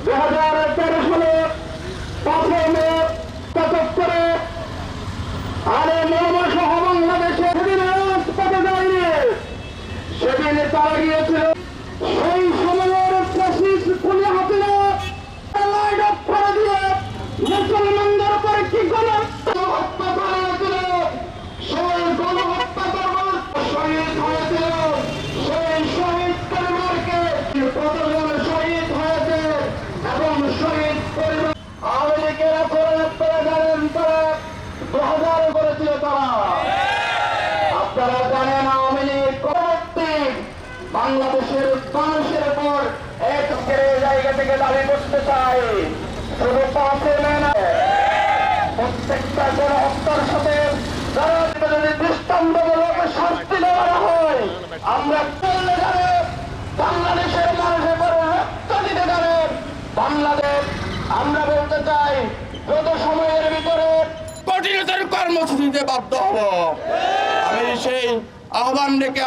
2013 সালে 5 মে পদক করে আরে মর্মা সহ বাংলাদেশে সেদিন পদে যায়নি। সেদিন তারা গিয়েছিল সেই সময়ের ফ্যাসিস্ট খুলে হাতিরা লাইট অফ করে দিয়ে মুসলমানদের উপরে কি গণহত্যা করেছিল। সেই গণহত্যা শহীদ হয়েছিল। সেই শহীদ পরিবারকে কতজন শহীদ হয়েছে এবং শহীদ পরিবার আওয়ামী লীগের আপনারা জানেন তারা 2000 করেছিল। তারা আপনারা জানেন আওয়ামী লীগ পরবর্তী বাংলাদেশের মানুষের উপর একের জায়গা থেকে দাবি করতে চাই শুধু 5 মে না, প্রত্যেকটা গণহত্যার সাথে যদি দৃষ্টান্তমূলক শাস্তি দেওয়া হয় আমরা করলে যাবে বাংলাদেশের মানুষের পরে রক্ত দিতে যাবে বাংলাদেশ। আমরা বলতে চাই যত সময়ের ভিতরে কঠিনতর কর্মসূচিতে বাধ্য হব। আমি সেই আহ্বান ডেকে